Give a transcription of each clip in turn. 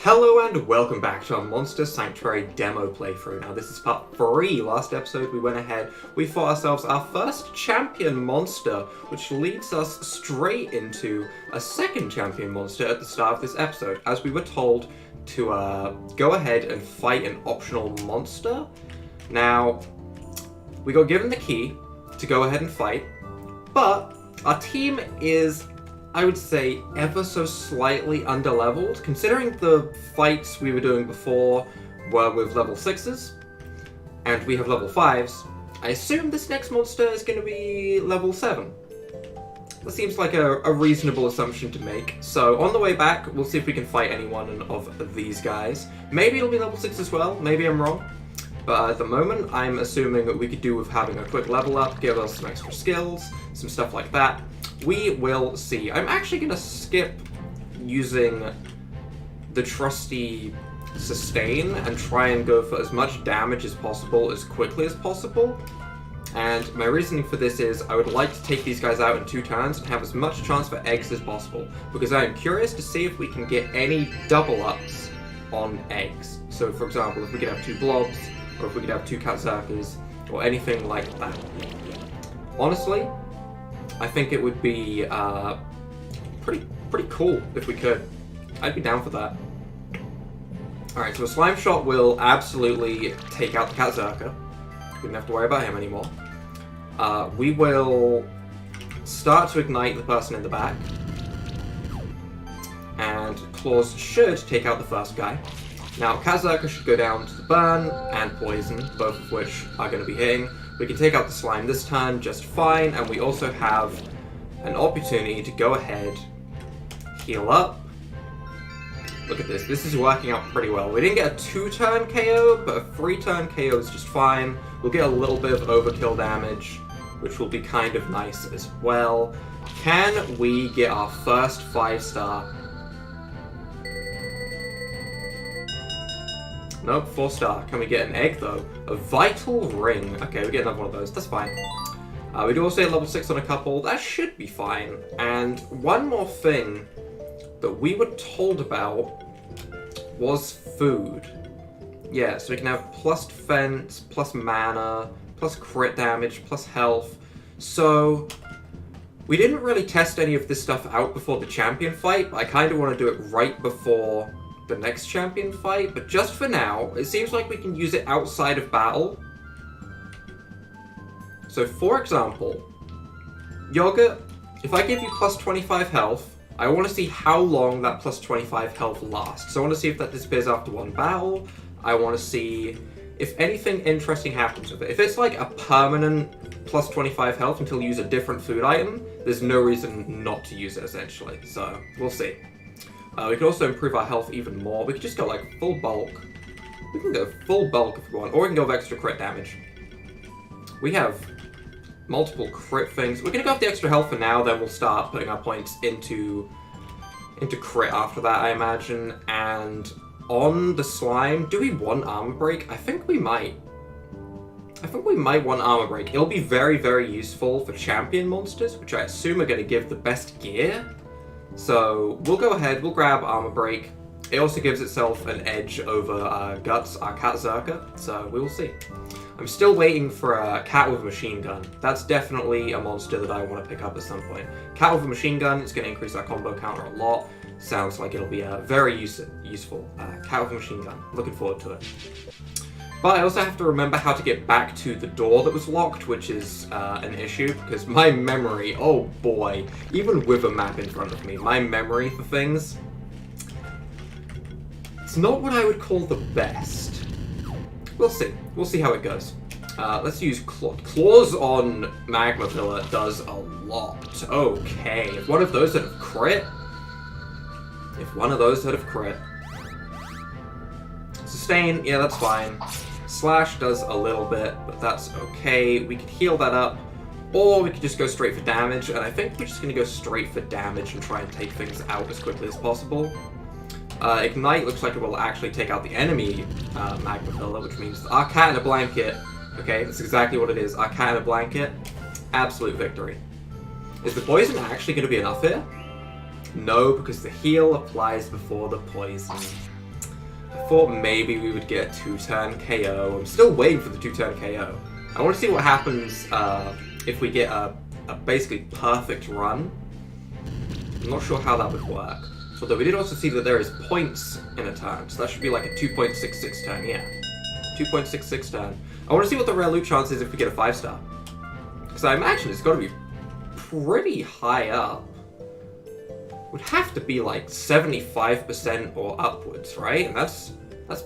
Hello and welcome back to our Monster Sanctuary demo playthrough. Now this is part 3. Last episode we went ahead, we fought ourselves our first champion monster, which leads us straight into a second champion monster at the start of this episode, as we were told to go ahead and fight an optional monster. Now, we got given the key to go ahead and fight, but our team is, I would say, ever so slightly underleveled, considering the fights we were doing before were with level 6s, and we have level 5s. I assume this next monster is going to be level 7. That seems like a reasonable assumption to make. So on the way back, we'll see if we can fight any one of these guys. Maybe it'll be level 6 as well, maybe I'm wrong. But at the moment, I'm assuming that we could do with having a quick level up, give us some extra skills, some stuff like that. We will see. I'm actually going to skip using the trusty sustain and try and go for as much damage as possible as quickly as possible. And my reasoning for this is I would like to take these guys out in 2 turns and have as much chance for eggs as possible, because I am curious to see if we can get any double ups on eggs. So for example, if we could have 2 blobs, or if we could have 2 katzerkas, or anything like that. Honestly, I think it would be pretty cool if we could. I'd be down for that. Alright, so a slime shot will absolutely take out the katzerka. We don't have to worry about him anymore. We will start to ignite the person in the back. And claws should take out the first guy. Now, katzerka should go down to the burn and poison, both of which are going to be hitting. We can take out the slime this turn just fine, and we also have an opportunity to go ahead, heal up. Look at this. This is working out pretty well. We didn't get a 2-turn KO, but a 3-turn KO is just fine. We'll get a little bit of overkill damage, which will be kind of nice as well. Can we get our first 5-star? Nope, 4-star. Can we get an egg, though? A vital ring. Okay, we get another one of those. That's fine. We do also get level 6 on a couple. That should be fine. And one more thing that we were told about was food. Yeah, so we can have plus defense, plus mana, plus crit damage, plus health. So we didn't really test any of this stuff out before the champion fight, but I kind of want to do it right before the next champion fight, but just for now, it seems like we can use it outside of battle. So for example, Yogurt, if I give you plus 25 health, I want to see how long that plus 25 health lasts. So I want to see if that disappears after 1 battle. I want to see if anything interesting happens with it. If it's like a permanent plus 25 health until you use a different food item, there's no reason not to use it essentially. So we'll see. We can also improve our health even more. We could just go like full bulk. We can go full bulk if we want, or we can go with extra crit damage. We have multiple crit things. We're gonna go with the extra health for now, then we'll start putting our points into crit after that, I imagine. And on the slime, do we want armor break? I think we might. I think we might want armor break. It'll be very, very useful for champion monsters, which I assume are gonna give the best gear. So we'll go ahead, we'll grab Armor Break. It also gives itself an edge over Guts, our katzerka, so we will see. I'm still waiting for a cat with a machine gun. That's definitely a monster that I want to pick up at some point. Cat with a machine gun is going to increase our combo counter a lot. Sounds like it'll be very useful. Cat with a machine gun. Looking forward to it. But I also have to remember how to get back to the door that was locked, which is an issue, because my memory, oh boy, even with a map in front of me, my memory for things, it's not what I would call the best. We'll see. We'll see how it goes. Let's use Claws on Magma Pillar does a lot. Okay, if one of those had have crit, Sustain, yeah, that's fine. Slash does a little bit, but that's okay. We could heal that up, or we could just go straight for damage, and I think we're just going to go straight for damage and try and take things out as quickly as possible. Ignite looks like it will actually take out the enemy Magma Pillar, which means our cat in a blanket. Okay, that's exactly what it is. Our cat in a blanket. Absolute victory. Is the poison actually going to be enough here? No, because the heal applies before the poison. I thought maybe we would get a 2-turn KO. I'm still waiting for the 2-turn KO. I want to see what happens if we get a basically perfect run. I'm not sure how that would work. Although we did also see that there is points in a turn, so that should be like a 2.66 turn, yeah. 2.66 turn. I want to see what the rare loot chance is if we get a 5-star. Because I imagine it's got to be pretty high up. Would have to be like 75% or upwards, right? And that's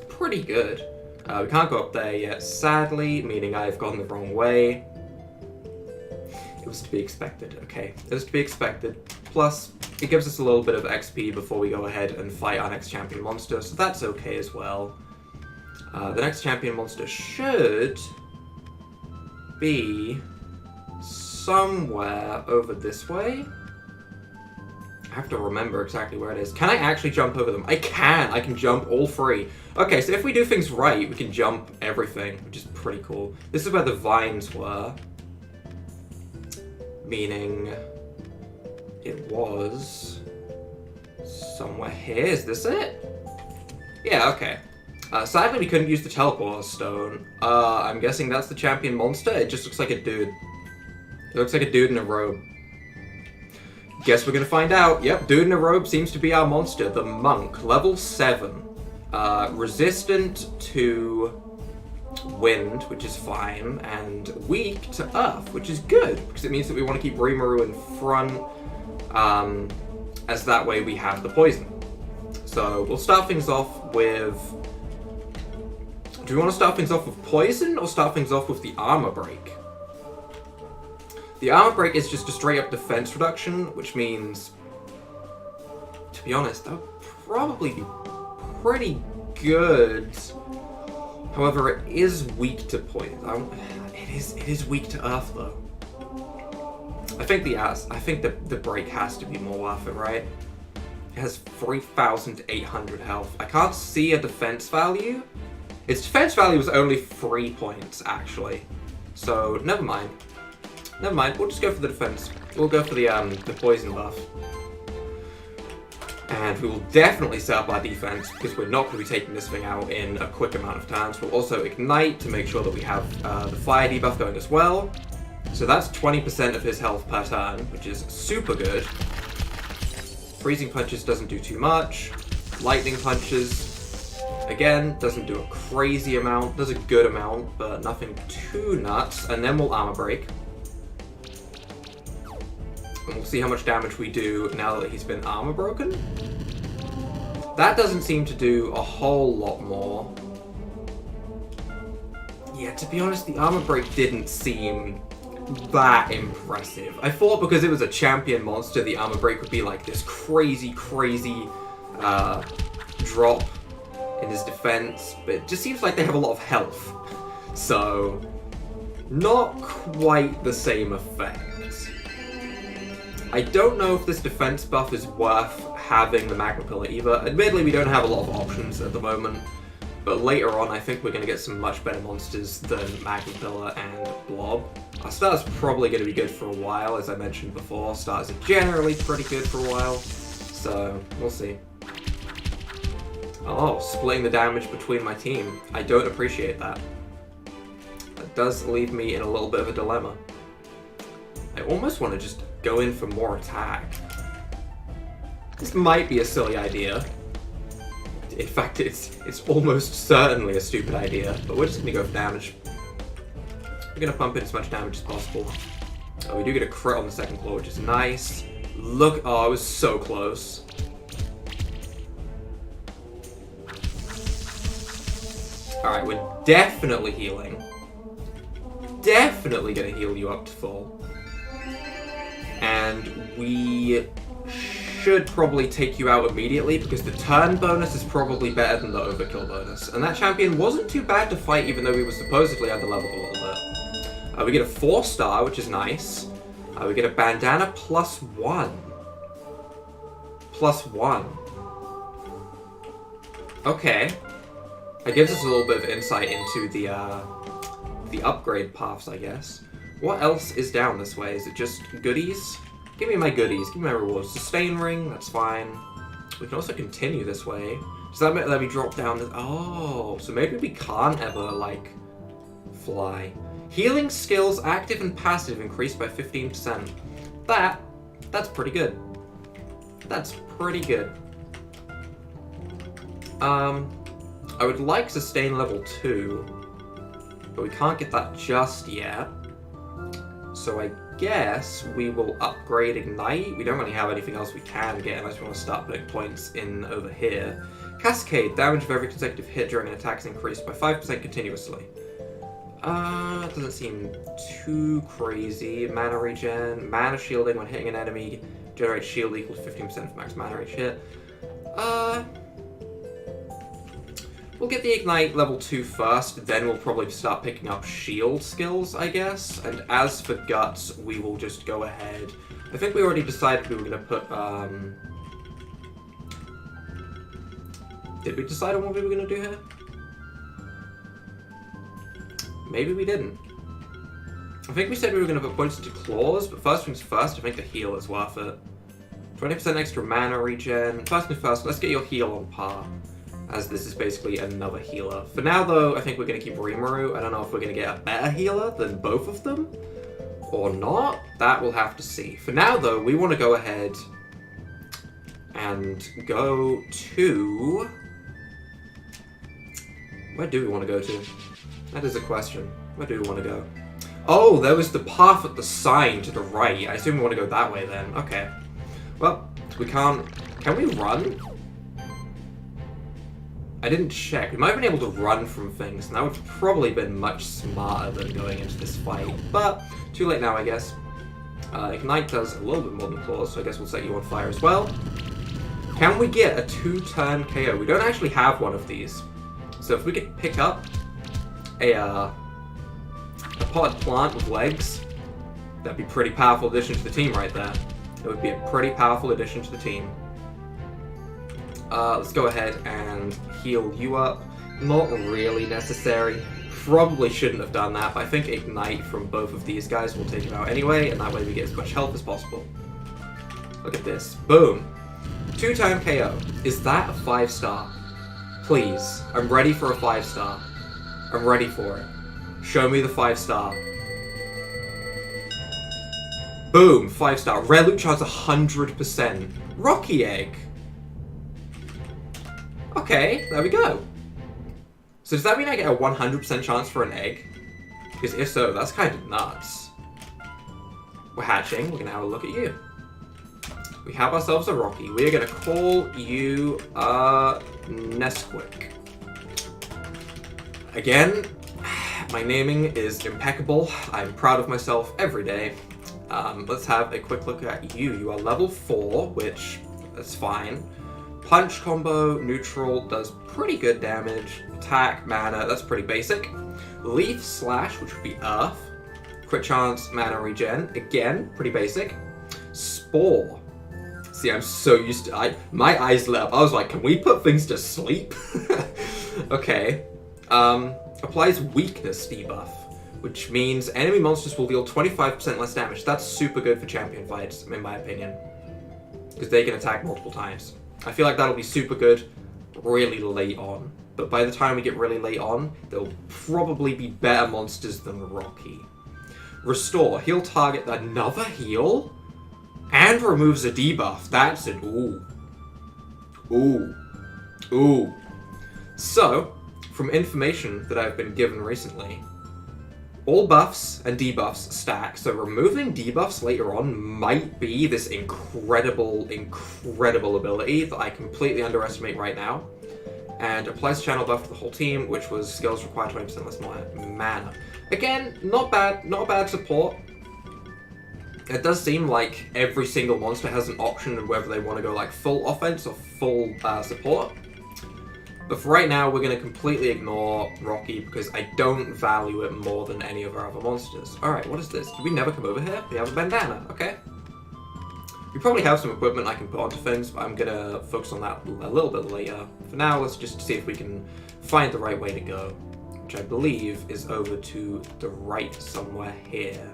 pretty good. We can't go up there yet, sadly, meaning I've gone the wrong way. It was to be expected, okay. It was to be expected. Plus, it gives us a little bit of XP before we go ahead and fight our next champion monster, so that's okay as well. The next champion monster should be somewhere over this way. I have to remember exactly where it is. Can I actually jump over them? I can! I can jump all 3. Okay, so if we do things right, we can jump everything, which is pretty cool. This is where the vines were. Meaning it was somewhere here. Is this it? Yeah, okay. Sadly, we couldn't use the teleporter stone. I'm guessing that's the champion monster. It just looks like a dude. It looks like a dude in a robe. Guess we're gonna find out. Yep, dude in a robe seems to be our monster. The monk, level 7. Resistant to wind, which is fine, and weak to earth, which is good, because it means that we want to keep Rimuru in front, as that way we have the poison. So we'll start things off with... Do we want to start things off with poison, or start things off with the armor break? The armor break is just a straight up defense reduction, which means, to be honest, that would probably be pretty good. However, it is weak to poison. It is weak to earth though. I think the break has to be more worth it, right? It has 3,800 health. I can't see a defense value. Its defense value was only 3 points actually. So never mind. Never mind. We'll just go for the defense. We'll go for the poison buff. And we will definitely set up our defense, because we're not going to be taking this thing out in a quick amount of turns. We'll also ignite to make sure that we have the fire debuff going as well. So that's 20% of his health per turn, which is super good. Freezing punches doesn't do too much. Lightning punches, again, doesn't do a crazy amount. Does a good amount, but nothing too nuts. And then we'll armor break. And we'll see how much damage we do now that he's been armor broken. That doesn't seem to do a whole lot more. Yeah, to be honest, the armor break didn't seem that impressive. I thought because it was a champion monster, the armor break would be like this crazy drop in his defense, but it just seems like they have a lot of health. So, not quite the same effect. I don't know if this defense buff is worth having the Magma Pillar either. Admittedly, we don't have a lot of options at the moment, but later on I think we're going to get some much better monsters than Magma Pillar and Blob. Our starter's probably going to be good for a while, as I mentioned before. Starters are generally pretty good for a while, so we'll see. Oh, splitting the damage between my team. I don't appreciate that. That does leave me in a little bit of a dilemma. I almost want to just go in for more attack. This might be a silly idea. In fact, it's almost certainly a stupid idea, but we're just gonna go for damage. We're gonna pump in as much damage as possible. Oh, we do get a crit on the second claw, which is nice. Look, oh, I was so close. Alright, we're definitely healing. Definitely gonna heal you up to full. And we should probably take you out immediately, because the turn bonus is probably better than the overkill bonus. And that champion wasn't too bad to fight, even though we were supposedly underleveled a little bit. We get a 4-star, which is nice. We get a bandana +1. +1. Okay. That gives us a little bit of insight into the upgrade paths, I guess. What else is down this way? Is it just goodies? Give me my goodies. Give me my rewards. Sustain ring, that's fine. We can also continue this way. Does that let me drop down? Oh, so maybe we can't ever, like, fly. Healing skills, active and passive, increased by 15%. That's pretty good. That's pretty good. I would like sustain level 2, but we can't get that just yet. So I guess we will upgrade Ignite. We don't really have anything else we can get unless we want to start putting points in over here. Cascade, damage of every consecutive hit during an attack is increased by 5% continuously. Doesn't seem too crazy. Mana regen, mana shielding when hitting an enemy, generates shield equal to 15% of max mana each hit. We'll get the Ignite level 2 first, then we'll probably start picking up shield skills, I guess. And as for Guts, we will just go ahead. I think we already decided we were going to put, Did we decide on what we were going to do here? Maybe we didn't. I think we said we were going to put points into claws, but first things first, I think the heal is worth it. 20% extra mana regen. First things first, let's get your heal on par, as this is basically another healer. For now, though, I think we're going to keep Rimuru. I don't know if we're going to get a better healer than both of them, or not. That we'll have to see. For now, though, we want to go ahead and go to... Where do we want to go to? That is a question. Where do we want to go? Oh, there was the path at the sign to the right. I assume we want to go that way then. Okay. Well, we can't... Can we run? I didn't check. We might have been able to run from things, and that would have probably been much smarter than going into this fight. But, too late now, I guess. Ignite does a little bit more than claws, so I guess we'll set you on fire as well. Can we get a 2-turn KO? We don't actually have one of these. So if we could pick up a potted plant with legs, that'd be a pretty powerful addition to the team right there. It would be a pretty powerful addition to the team. Let's go ahead and heal you up. Not really necessary. Probably shouldn't have done that, but I think Ignite from both of these guys will take him out anyway, and that way we get as much health as possible. Look at this. Boom. 2-turn KO. Is that a 5-star? Please. I'm ready for a 5-star. I'm ready for it. Show me the 5-star. Boom. 5-star. Reluch charge 100%. Rocky Egg. Okay, there we go. So does that mean I get a 100% chance for an egg? Because if so, that's kind of nuts. We're hatching. We're going to have a look at you. We have ourselves a Rocky. We're going to call you Nesquik. Again, my naming is impeccable. I'm proud of myself every day. Let's have a quick look at you. You are level 4, which is fine. Punch combo, neutral, does pretty good damage. Attack, mana, that's pretty basic. Leaf Slash, which would be Earth. Crit chance, mana regen, again, pretty basic. Spore. See, I'm so used to... my eyes lit up. I was like, can we put things to sleep? Okay. Applies weakness debuff, which means enemy monsters will deal 25% less damage. That's super good for champion fights, in my opinion. Because they can attack multiple times. I feel like that'll be super good really late on. But by the time we get really late on, there'll probably be better monsters than Rocky. Restore. Heal target another heal? And removes a debuff. That's an ooh. Ooh. Ooh. So, from information that I've been given recently, all buffs and debuffs stack, so removing debuffs later on might be this incredible, incredible ability that I completely underestimate right now. And applies channel buff to the whole team, which was skills require 20% less mana. Again, not bad, not a bad support. It does seem like every single monster has an option of whether they want to go like full offense or full support. But for right now, we're going to completely ignore Rocky because I don't value it more than any of our other monsters. Alright, what is this? Did we never come over here? We have a bandana, okay. We probably have some equipment I can put onto things, but I'm going to focus on that a little bit later. For now, let's just see if we can find the right way to go, which I believe is over to the right somewhere here.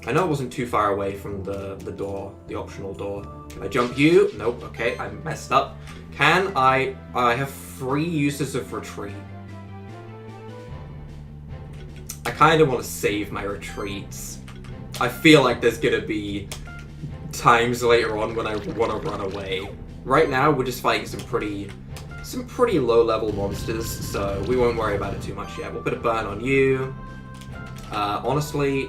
I know it wasn't too far away from the door, the optional door. Can I jump you? Nope, okay, I messed up. Can I have 3 uses of retreat. I kind of want to save my retreats. I feel like there's gonna be times later on when I want to run away. Right now, we're just fighting some pretty low-level monsters, so we won't worry about it too much yet. We'll put a burn on you. Honestly,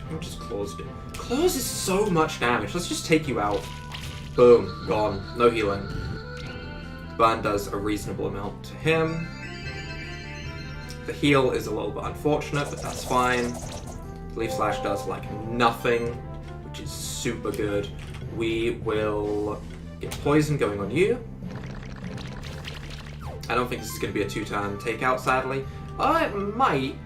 what does Claws do? Claws is so much damage. Let's just take you out. Boom, gone. No healing. Burn does a reasonable amount to him. The heal is a little bit unfortunate, but that's fine. Leaf Slash does like nothing, which is super good. We will get poison going on you. I don't think this is going to be a 2-turn takeout, sadly. It might.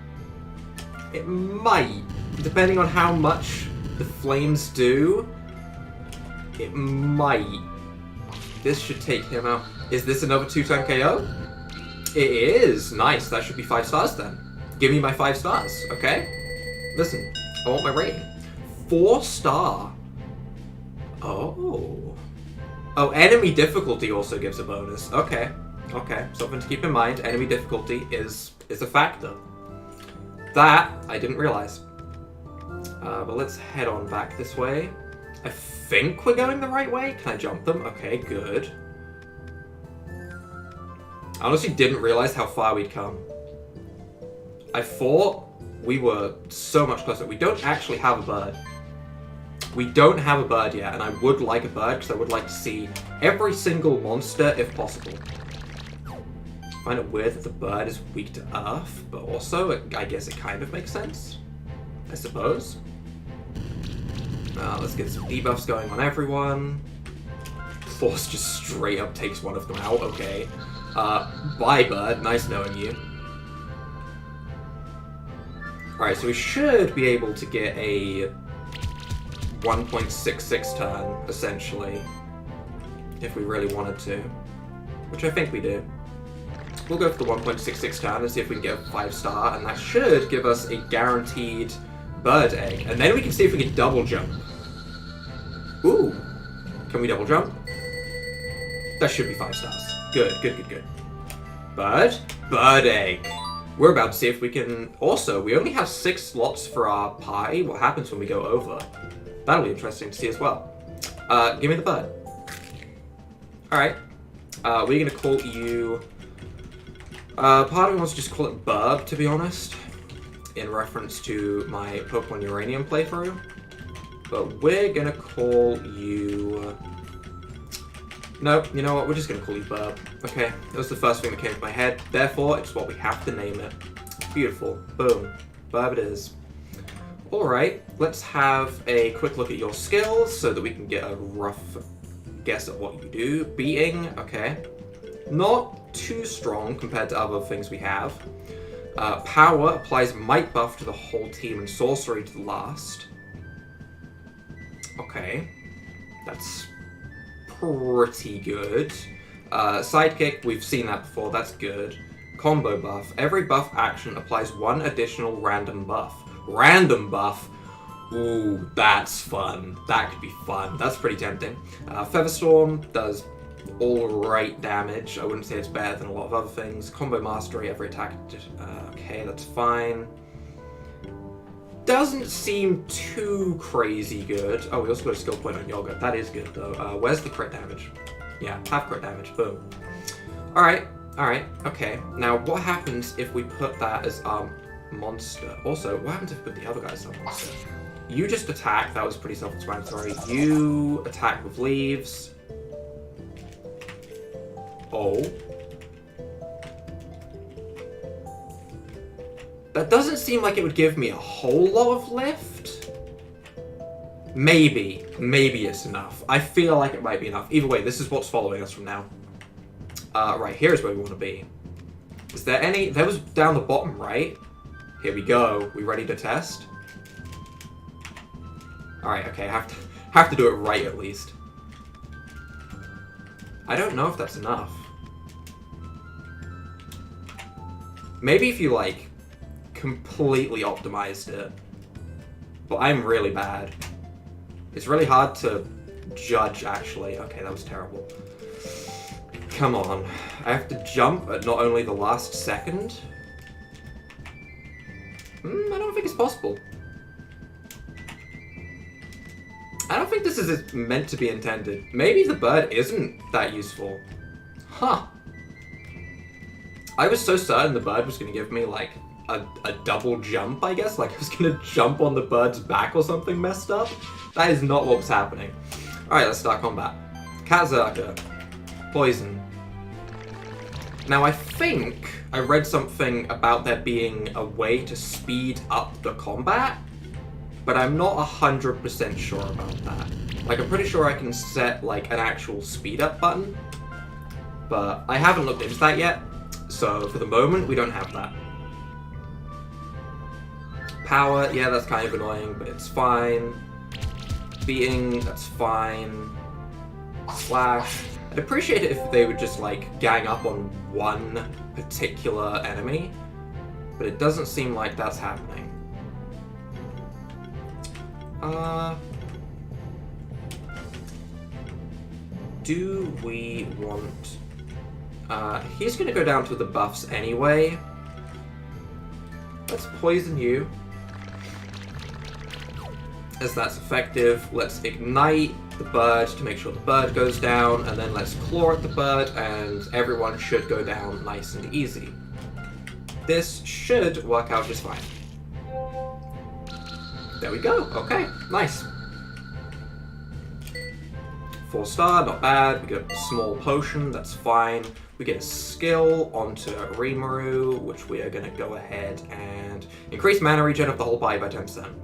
It might. Depending on how much the flames do, it might. This should take him out. Is this another 2-turn KO? It is. Nice. That should be 5 stars then. Give me my 5 stars, okay? Listen, I want my rating. 4-star. Oh. Oh, enemy difficulty also gives a bonus. Okay. Okay, something to keep in mind. Enemy difficulty is a factor. That I didn't realize. But let's head on back this way. I think we're going the right way. Can I jump them? Okay, good. I honestly didn't realize how far we'd come. I thought we were so much closer. We don't actually have a bird. We don't have a bird yet, and I would like a bird because I would like to see every single monster if possible. I find it weird that the bird is weak to earth, but also I guess it kind of makes sense, I suppose. Let's get some debuffs going on everyone. Force just straight up takes one of them out, okay. Bye bird, nice knowing you. Alright, so we should be able to get a 1.66 turn, essentially, if we really wanted to, which I think we do. We'll go for the 1.66 turn and see if we can get a 5-star, and that should give us a guaranteed bird egg, and then we can see if we can double jump. Ooh, can we double jump? That should be 5 stars. Good, good, good, good. Bird egg. We're about to see if we can... Also, we only have 6 slots for our pie. What happens when we go over? That'll be interesting to see as well. Give me the bird. Alright. We're going to call you... part of me wants to just call it Burb, to be honest. In reference to my Pokemon Uranium playthrough. But we're going to call you... No, you know what? We're just going to call you Burb. Okay, that was the first thing that came to my head. Therefore, it's what we have to name it. Beautiful. Boom. Burb it is. Alright, let's have a quick look at your skills so that we can get a rough guess at what you do. Beating, okay. Not too strong compared to other things we have. Power applies might buff to the whole team and sorcery to the last. Okay. That's pretty good. Sidekick, we've seen that before, that's good. Combo buff. Every buff action applies 1 additional random buff. Random buff? Ooh, that's fun. That could be fun. That's pretty tempting. Featherstorm does alright damage. I wouldn't say it's better than a lot of other things. Combo Mastery, every attack... okay, that's fine. Doesn't seem too crazy good. Oh, we also got a skill point on Yogurt. That is good, though. Where's the crit damage? Yeah, half crit damage. Boom. Alright, alright, okay. Now, what happens if we put that as our monster? Also, what happens if we put the other guy as our monster? You just attack. That was pretty self-explanatory. You attack with leaves. Oh. That doesn't seem like it would give me a whole lot of lift. Maybe it's enough. I feel like it might be enough. Either way, this is what's following us from now. Right, here's where we want to be. Is there any... That was down the bottom, right? Here we go. We ready to test? Alright, okay, have to do it right at least. I don't know if that's enough. Maybe if you, like, completely optimized it. But I'm really bad. It's really hard to judge, actually. Okay, that was terrible. Come on. I have to jump at not only the last second. I don't think it's possible. I don't think this is meant to be intended. Maybe the bird isn't that useful. Huh. I was so certain the bird was going to give me, like, a double jump, I guess. Like, I was going to jump on the bird's back or something messed up. That is not what was happening. Alright, let's start combat. Katzerker. Poison. Now, I think I read something about there being a way to speed up the combat, but I'm not 100% sure about that. Like, I'm pretty sure I can set, like, an actual speed up button, but I haven't looked into that yet, so for the moment, we don't have that. Power, yeah, that's kind of annoying, but it's fine. Beating, that's fine. Slash. I'd appreciate it if they would just, like, gang up on one particular enemy, but it doesn't seem like that's happening. Do we want... he's gonna go down to the buffs anyway. Let's poison you. As that's effective, let's ignite the bird to make sure the bird goes down, and then let's claw at the bird, and everyone should go down nice and easy. This should work out just fine. There we go. Okay, nice. 4-star, not bad. We get a small potion, that's fine. We get a skill onto Rimuru, which we are going to go ahead and increase mana regen of the whole party by 10%.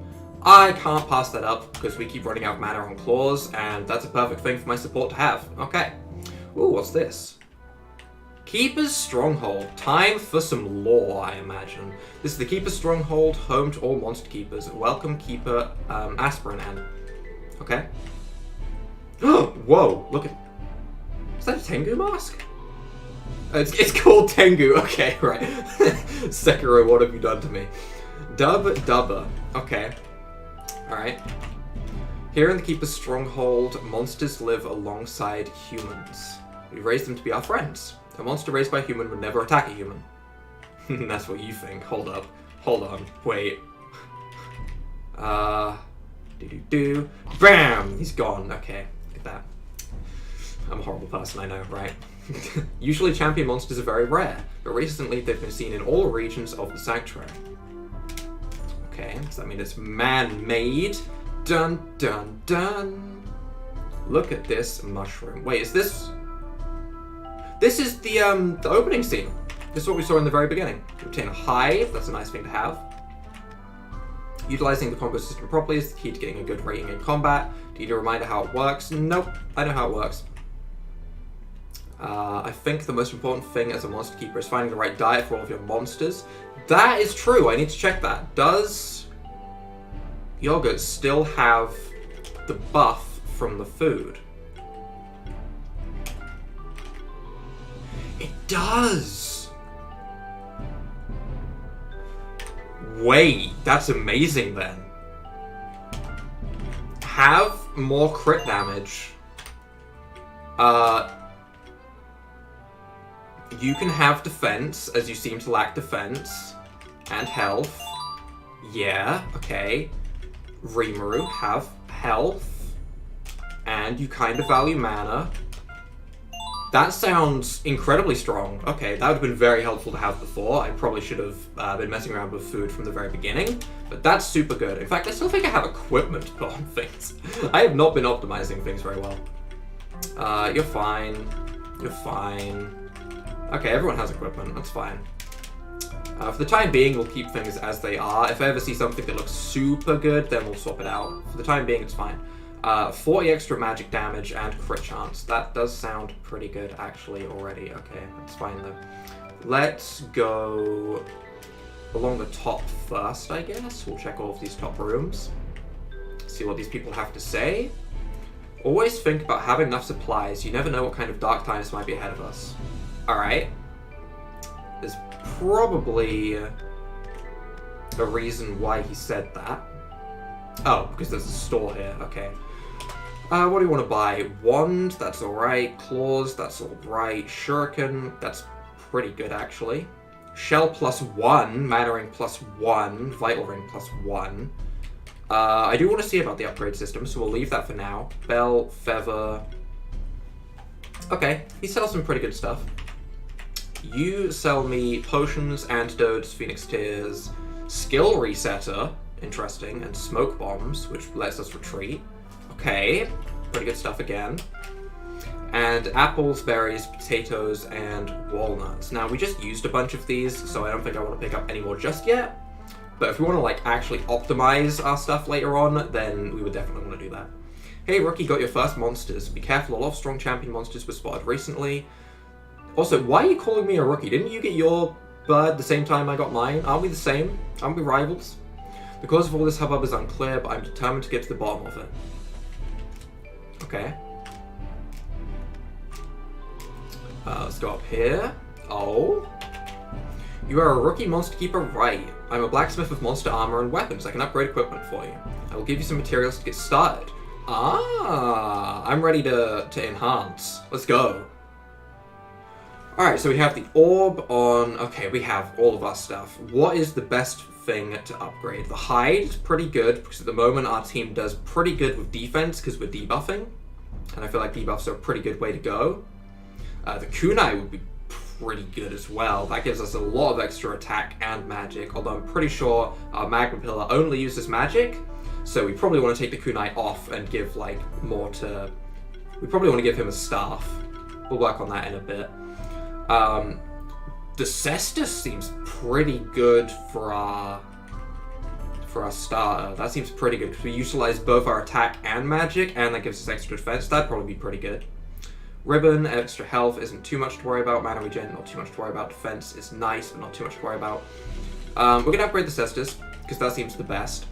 I can't pass that up because we keep running out of mana on claws, and that's a perfect thing for my support to have. Okay. Ooh, what's this? Keeper's Stronghold. Time for some lore, I imagine. This is the Keeper's Stronghold, home to all monster keepers. Welcome, Keeper Aspiranan. Okay. Whoa, look at... Is that a Tengu mask? It's called Tengu. Okay, right. Sekiro, what have you done to me? Dubba. Okay. Alright. Here in the Keeper's Stronghold, monsters live alongside humans. We raise them to be our friends. A monster raised by a human would never attack a human. That's what you think. Hold up. Hold on. Wait. Bam! He's gone. Okay. Look at that. I'm a horrible person, I know, right? Usually champion monsters are very rare, but recently they've been seen in all regions of the sanctuary. Okay, does that mean it's man-made? Dun dun dun! Look at this mushroom. Wait, is this... This is the opening scene. This is what we saw in the very beginning. Obtain a hive, that's a nice thing to have. Utilizing the combo system properly is the key to getting a good rating in combat. Do you need a reminder how it works? Nope, I know how it works. I think the most important thing as a monster keeper is finding the right diet for all of your monsters. That is true, I need to check that. Does yogurt still have the buff from the food? It does! Wait, that's amazing then. Have more crit damage. You can have defense, as you seem to lack defense. And health. Yeah, okay. Rimuru, have health. And you kind of value mana. That sounds incredibly strong. Okay, that would have been very helpful to have before. I probably should have been messing around with food from the very beginning, but that's super good. In fact, I still think I have equipment to put on things. I have not been optimizing things very well. You're fine. You're fine. Okay, everyone has equipment. That's fine. For the time being, we'll keep things as they are. If I ever see something that looks super good, then we'll swap it out. For the time being, it's fine. 40 extra magic damage and crit chance. That does sound pretty good, actually, already. Okay, that's fine, though. Let's go along the top first, I guess. We'll check all of these top rooms. See what these people have to say. Always think about having enough supplies. You never know what kind of dark times might be ahead of us. Alright. There's probably a reason why he said that. Oh, because there's a store here. Okay. What do you want to buy? Wand, that's alright. Claws, that's alright. Shuriken, that's pretty good actually. Shell +1, Mana Ring +1, Vital Ring +1. I do want to see about the upgrade system, so we'll leave that for now. Bell, Feather. Okay, he sells some pretty good stuff. You sell me potions, antidotes, phoenix tears, skill resetter, interesting, and smoke bombs, which lets us retreat. Okay, pretty good stuff again. And apples, berries, potatoes, and walnuts. Now, we just used a bunch of these, so I don't think I want to pick up any more just yet. But if we want to, like, actually optimize our stuff later on, then we would definitely want to do that. Hey, rookie, got your first monsters. Be careful, a lot of strong champion monsters were spotted recently. Also, why are you calling me a rookie? Didn't you get your bird the same time I got mine? Aren't we the same? Aren't we rivals? The cause of all this hubbub is unclear, but I'm determined to get to the bottom of it. Okay. Let's go up here. Oh. You are a rookie monster keeper, right? I'm a blacksmith with monster armor and weapons. I can upgrade equipment for you. I will give you some materials to get started. Ah, I'm ready to enhance. Let's go. Alright, so we have the orb on... Okay, we have all of our stuff. What is the best thing to upgrade? The hide is pretty good, because at the moment our team does pretty good with defense, because we're debuffing. And I feel like debuffs are a pretty good way to go. The kunai would be pretty good as well. That gives us a lot of extra attack and magic, although I'm pretty sure our magma pillar only uses magic, so we probably want to take the kunai off and give, like, more to... We probably want to give him a staff. We'll work on that in a bit. The cestus seems pretty good for our starter. That seems pretty good, because we utilize both our attack and magic, and that gives us extra defense. That'd probably be pretty good. Ribbon, extra health isn't too much to worry about. Mana regen, not too much to worry about. Defense is nice, but not too much to worry about. We're going to upgrade the cestus, because that seems the best.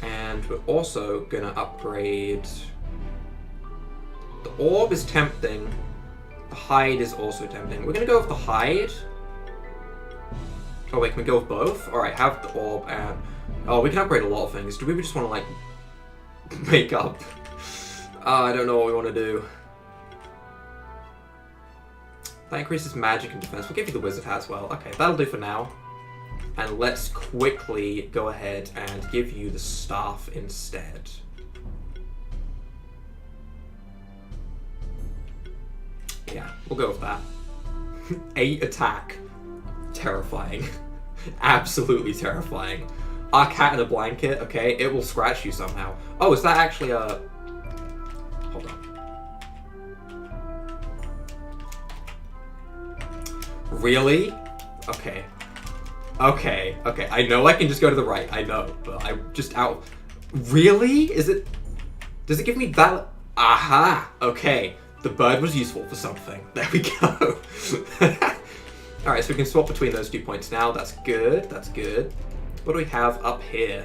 And we're also going to upgrade... The orb is tempting. The hide is also tempting. We're going to go with the hide. Oh wait, can we go with both? Alright, have the orb and... Oh, we can upgrade a lot of things. Do we just want to, like, make up? I don't know what we want to do. That increases magic and defense. We'll give you the wizard hat as well. Okay, that'll do for now. And let's quickly go ahead and give you the staff instead. Yeah, we'll go with that. 8 attack. Terrifying. Absolutely terrifying. Our cat in a blanket, okay, it will scratch you somehow. Oh, is that actually a... Hold on. Really? Okay. Okay, okay. I know I can just go to the right. I know, but I'm just out. Really? Is it... Does it give me that... Aha! Okay. The bird was useful for something. There we go. Alright, so we can swap between those 2 points now. That's good. That's good. What do we have up here?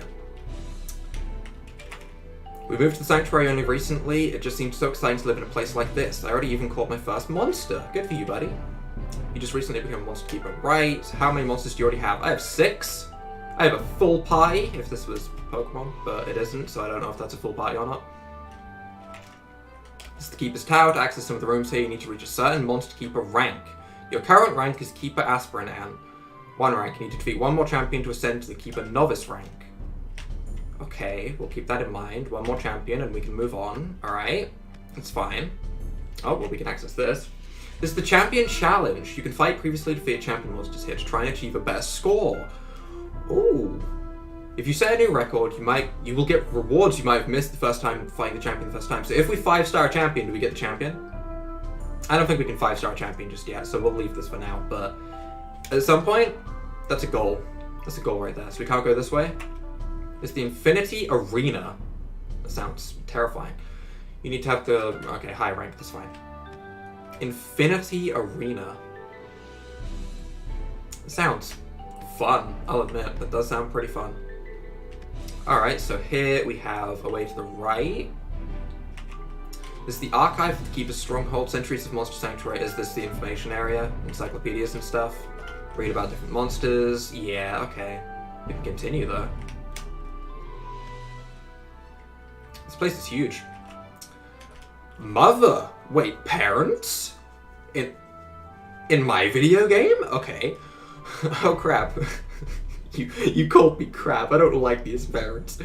We moved to the sanctuary only recently. It just seems so exciting to live in a place like this. I already even caught my first monster. Good for you, buddy. You just recently became a monster keeper. Right. How many monsters do you already have? I have 6. I have a full party, if this was Pokemon, but it isn't, so I don't know if that's a full party or not. This is the Keeper's Tower. To access some of the rooms here, you need to reach a certain Monster Keeper rank. Your current rank is Keeper Aspirant and 1 rank. You need to defeat 1 more champion to ascend to the Keeper Novice rank. Okay, we'll keep that in mind. 1 more champion and we can move on. Alright, that's fine. Oh, well, we can access this. This is the Champion Challenge. You can fight previously defeated champion monsters here to try and achieve a better score. Ooh. If you set a new record, you will get rewards you might have missed the first time fighting the champion the first time. So if we 5-star champion, do we get the champion? I don't think we can 5-star champion just yet, so we'll leave this for now. But at some point, that's a goal. That's a goal right there. So we can't go this way. It's the Infinity Arena. That sounds terrifying. You need to have the... Okay, high rank, that's fine. Infinity Arena. It sounds fun, I'll admit. That does sound pretty fun. Alright, so here we have a way to the right. This is the archive to keep a stronghold. Centuries of Monster Sanctuary. Is this the information area? Encyclopedias and stuff. Read about different monsters. Yeah, okay. We can continue though. This place is huge. Mother! Wait, parents? In my video game? Okay. Oh crap. You called me crap. I don't like these parents.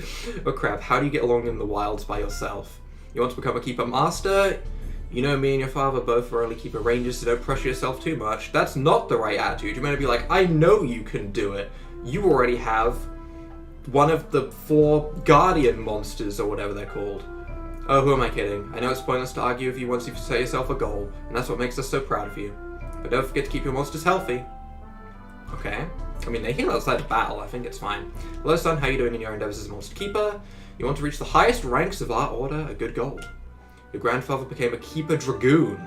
Oh crap, how do you get along in the wilds by yourself? You want to become a keeper master? You know me and your father both were only keeper rangers, so don't pressure yourself too much. That's not the right attitude. You're meant to be like, I know you can do it. You already have one of the 4 guardian monsters, or whatever they're called. Oh, who am I kidding? I know it's pointless to argue with you once you've set yourself a goal, and that's what makes us so proud of you. But don't forget to keep your monsters healthy. Okay. I mean, they heal outside of battle. I think it's fine. Hello, son. How are you doing in your endeavors as a monster keeper? You want to reach the highest ranks of our order? A good goal. Your grandfather became a keeper dragoon.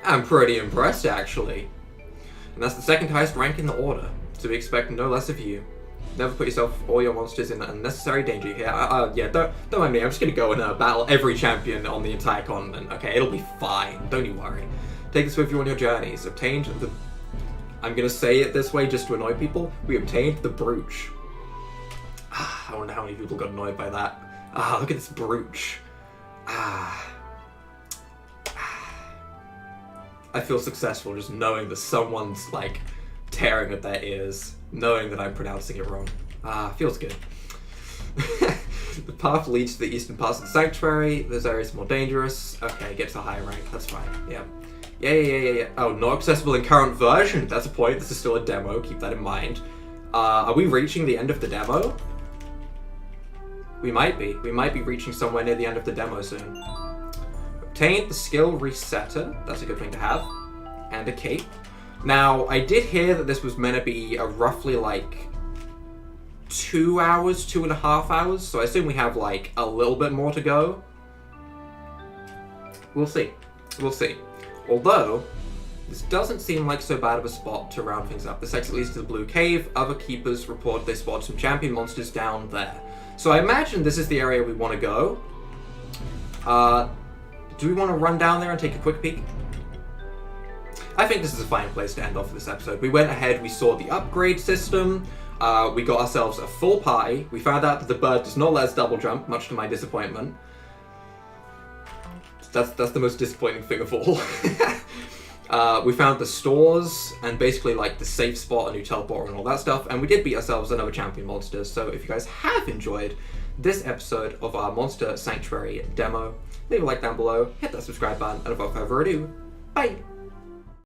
I'm pretty impressed, actually. And that's the 2nd highest rank in the order, so we expect no less of you. Never put yourself or your monsters in unnecessary danger here. Yeah, don't mind me. I'm just gonna go and battle every champion on the entire continent. Okay, it'll be fine. Don't you worry. Take this with you on your journeys. Obtained the... I'm gonna say it this way just to annoy people. We obtained the brooch. I wonder how many people got annoyed by that. Look at this brooch. I feel successful just knowing that someone's, like, tearing at their ears, knowing that I'm pronouncing it wrong. Feels good. The path leads to the eastern parts of the sanctuary. Those areas are more dangerous. Okay, get to the higher rank. That's fine. Yeah. Yeah. Oh, not accessible in current version. That's a point. This is still a demo. Keep that in mind. Are we reaching the end of the demo? We might be. We might be reaching somewhere near the end of the demo soon. Obtained the skill resetter. That's a good thing to have. And a cape. Now, I did hear that this was meant to be a roughly, like, 2 hours, 2.5 hours. So I assume we have, like, a little bit more to go. We'll see. We'll see. Although, this doesn't seem like so bad of a spot to round things up. This exit leads to the Blue Cave. Other keepers report they spotted some champion monsters down there. So I imagine this is the area we want to go. Do we want to run down there and take a quick peek? I think this is a fine place to end off this episode. We went ahead, we saw the upgrade system, we got ourselves a full party, we found out that the bird does not let us double jump, much to my disappointment. That's the most disappointing thing of all. We found the stores, and basically like the safe spot, a new teleporter and all that stuff, and we did beat ourselves another champion monster. So if you guys have enjoyed this episode of our Monster Sanctuary demo, leave a like down below, hit that subscribe button, and without further ado, bye!